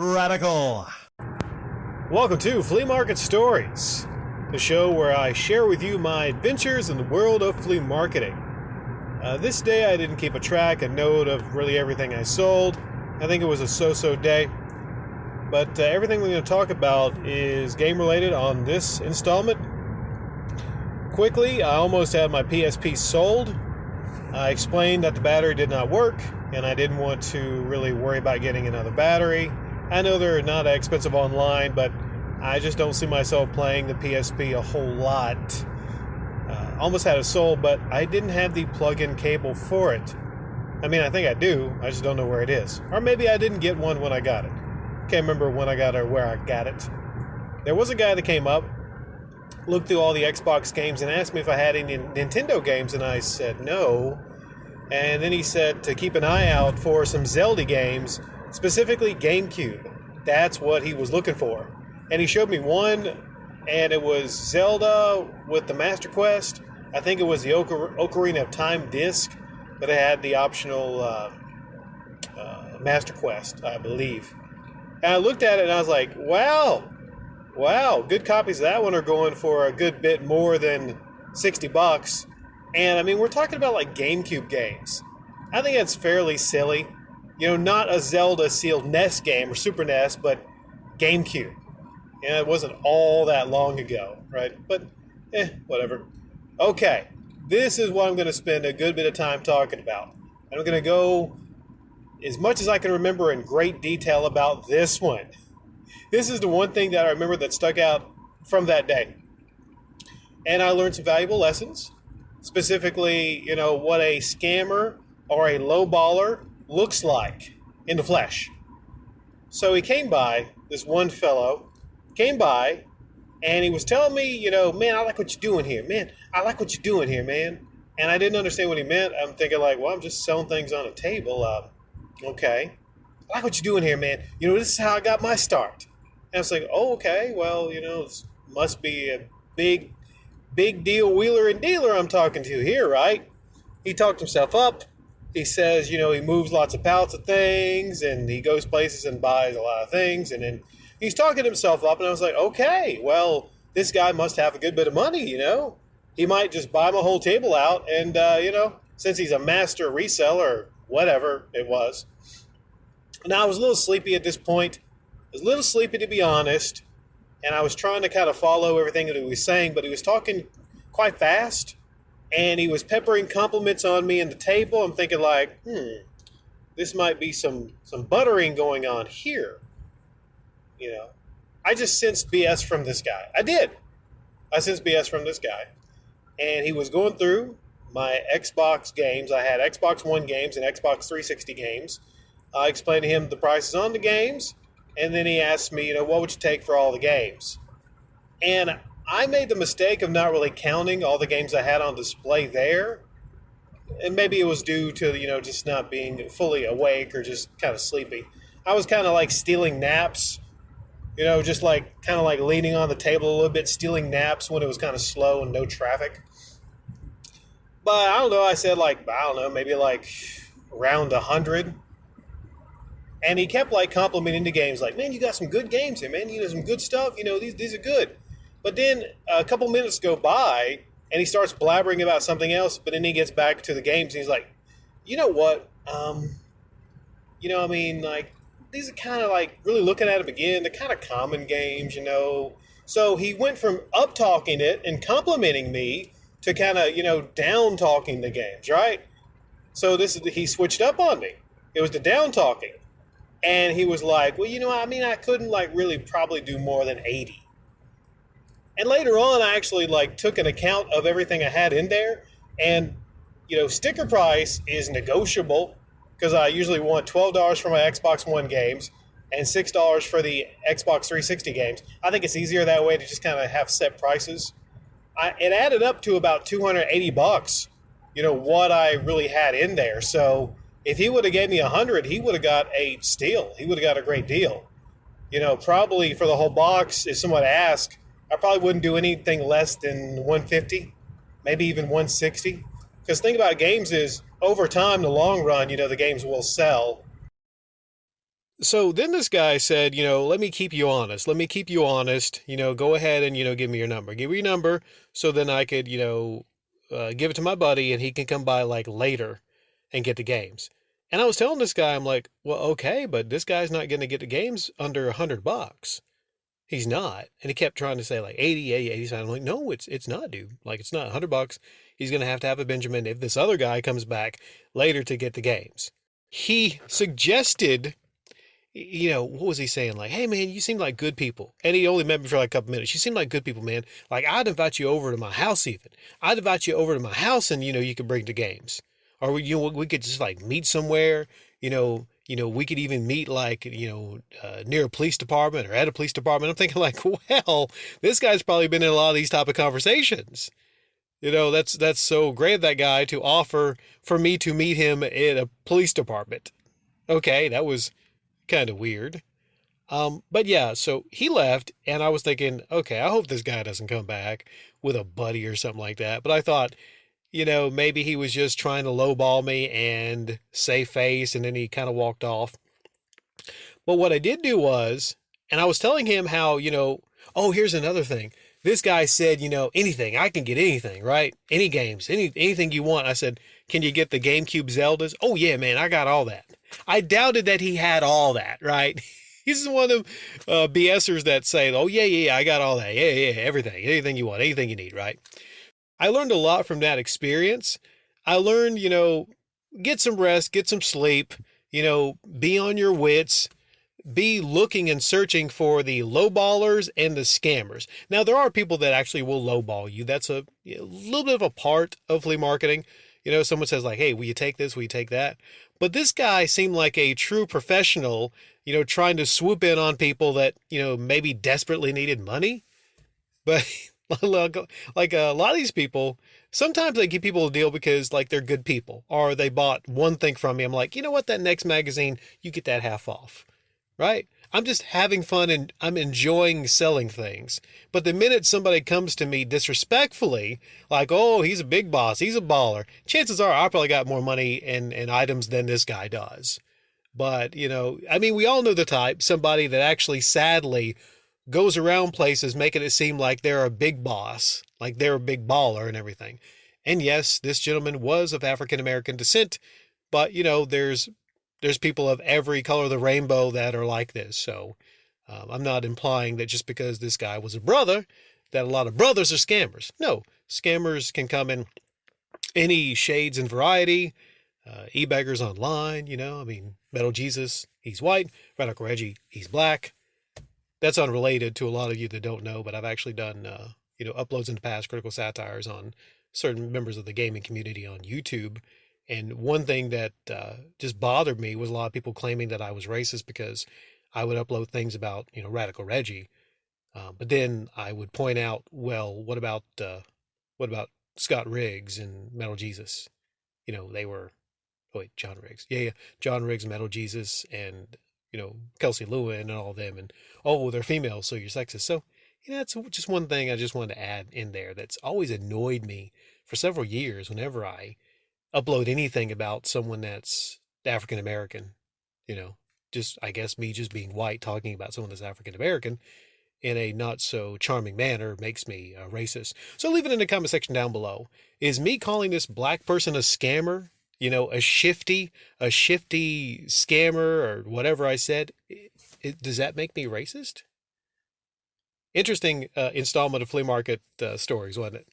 Radical. Welcome to Flea Market Stories, the show where I share with you my adventures in the world of flea marketing. This day I didn't keep a note of really everything I sold. I think it was a so-so day. But everything we're going to talk about is game related on this installment. Quickly, I almost had my PSP sold. I explained that the battery did not work, and I didn't want to really worry about getting another battery. I know they're not expensive online, but I just don't see myself playing the PSP a whole lot. Almost had it sold, but I didn't have the plug-in cable for it. I mean, I think I do. I just don't know where it is. Or maybe I didn't get one when I got it. Can't remember when I got it or where I got it. There was a guy that came up, looked through all the Xbox games, and asked me if I had any Nintendo games, and I said no. And then he said to keep an eye out for some Zelda games, specifically GameCube. That's what he was looking for. And he showed me one, and it was Zelda with the Master Quest. I think it was the Ocarina of Time disc, but it had the optional Master Quest, I believe. And I looked at it and I was like, wow, good copies of that one are going for a good bit more than $60. And I mean, we're talking about like GameCube games. I think that's fairly silly. You know, not a Zelda sealed NES game or Super NES, but GameCube. And it wasn't all that long ago, right? But, whatever. Okay, this is what I'm going to spend a good bit of time talking about. I'm going to go as much as I can remember in great detail about this one. This is the one thing that I remember that stuck out from that day. And I learned some valuable lessons. Specifically, you know, what a scammer or a lowballer looks like in the flesh. So he came by, this one fellow came by, and he was telling me, you know, man, I like what you're doing here, man. I like what you're doing here, man. And I didn't understand what he meant. I'm thinking like, well, I'm just selling things on a table. Okay. I like what you're doing here, man. You know, this is how I got my start. And I was like, oh, okay. Well, you know, this must be a big deal wheeler and dealer I'm talking to here, right? He talked himself up. He says, you know, he moves lots of pallets of things and he goes places and buys a lot of things. And then he's talking himself up. And I was like, okay, well, this guy must have a good bit of money, you know. He might just buy my whole table out. And, you know, since he's a master reseller or whatever it was. Now, I was a little sleepy at this point. I was a little sleepy, to be honest. And I was trying to kind of follow everything that he was saying, but he was talking quite fast, and he was peppering compliments on me in the table. I'm thinking like, this might be some buttering going on here. You know, I just sensed BS from this guy. I did. I sensed BS from this guy. And he was going through my Xbox games. I had Xbox One games and Xbox 360 games. I explained to him the prices on the games. And then he asked me, you know, what would you take for all the games? And I made the mistake of not really counting all the games I had on display there. And maybe it was due to, you know, just not being fully awake or just kind of sleepy. I was kind of like stealing naps, you know, just like kind of like leaning on the table a little bit, stealing naps when it was kind of slow and no traffic. But I don't know, I said like, I don't know, maybe like around 100. And he kept like complimenting the games, like, man, you got some good games here, man. You know, some good stuff. You know, these are good. But then a couple minutes go by, and he starts blabbering about something else. But then he gets back to the games, and he's like, you know what? You know, I mean, like, these are kind of like really looking at them again. They're kind of common games, you know. So he went from up talking it and complimenting me to kind of, you know, down talking the games, right? So he switched up on me. It was the down talking. And he was like, well, you know, I mean, I couldn't like really probably do more than 80. And later on, I actually like took an account of everything I had in there. And, you know, sticker price is negotiable because I usually want $12 for my Xbox One games and $6 for the Xbox 360 games. I think it's easier that way to just kind of have set prices. It added up to about $280, you know, what I really had in there. So if he would have gave me 100, he would have got a steal. He would have got a great deal. You know, probably for the whole box, if someone asked, I probably wouldn't do anything less than 150, maybe even 160. Because the thing about games is, over time, the long run, you know, the games will sell. So then this guy said, let me keep you honest. Let me keep you honest. Go ahead and, give me your number. Give me your number so then I could, give it to my buddy and he can come by like later and get the games. And I was telling this guy, I'm like, well, okay, but this guy's not going to get the games under $100. He's not. And he kept trying to say like 80, 80, 80. I'm like, no, it's not, dude. Like, it's not $100. He's going to have a Benjamin if this other guy comes back later to get the games. He suggested, what was he saying? Like, hey, man, you seem like good people. And he only met me for like a couple minutes. You seem like good people, man. Like, I'd invite you over to my house even. I'd invite you over to my house and, you could bring the games. Or, we could just like meet somewhere, we could even meet like, near a police department or at a police department. I'm thinking like, well, this guy's probably been in a lot of these type of conversations. That's so great of that guy to offer for me to meet him in a police department. Okay, that was kind of weird. But yeah, so he left, and I was thinking, okay, I hope this guy doesn't come back with a buddy or something like that. But I thought, maybe he was just trying to lowball me and save face, and then he kind of walked off. But what I did do was, and I was telling him how, oh, here's another thing. This guy said, anything, I can get anything, right? Any games, anything you want. I said, can you get the GameCube Zeldas? Oh yeah, man, I got all that. I doubted that he had all that, right? He's one of them BSers that say, oh yeah, yeah, I got all that. Yeah, yeah, everything, anything you want, anything you need, right? I learned a lot from that experience. I learned, get some rest, get some sleep, be on your wits, be looking and searching for the lowballers and the scammers. Now, there are people that actually will lowball you. That's a little bit of a part of flea marketing. Someone says like, hey, will you take this? Will you take that? But this guy seemed like a true professional, trying to swoop in on people that, maybe desperately needed money. But like a lot of these people, sometimes they give people a deal because like they're good people or they bought one thing from me. I'm like, you know what? That next magazine, you get that half off. Right? I'm just having fun and I'm enjoying selling things. But the minute somebody comes to me disrespectfully, like, oh, he's a big boss, he's a baller, chances are I probably got more money and items than this guy does. But, we all know the type, somebody that actually sadly goes around places making it seem like they're a big boss, like they're a big baller and everything. And yes, this gentleman was of African American descent, but, there's people of every color of the rainbow that are like this. So I'm not implying that just because this guy was a brother, that a lot of brothers are scammers. No, scammers can come in any shades and variety. E-beggars online, Metal Jesus, he's white. Radical Reggie, he's black. That's unrelated to a lot of you that don't know, but I've actually done, uploads in the past, critical satires on certain members of the gaming community on YouTube. And one thing that just bothered me was a lot of people claiming that I was racist because I would upload things about, Radical Reggie. But then I would point out, well, what about Scott Riggs and Metal Jesus? They were, oh wait, John Riggs. Yeah, yeah. John Riggs, Metal Jesus, and, Kelsey Lewin and all of them. And, oh, they're females, so you're sexist. So, that's just one thing I just wanted to add in there that's always annoyed me for several years whenever I upload anything about someone that's African American, just, I guess, me just being white talking about someone that's African American in a not so charming manner makes me a racist. So leave it in the comment section down below. Is me calling this black person a scammer, a shifty scammer or whatever I said, does that make me racist? Interesting installment of flea market stories, wasn't it?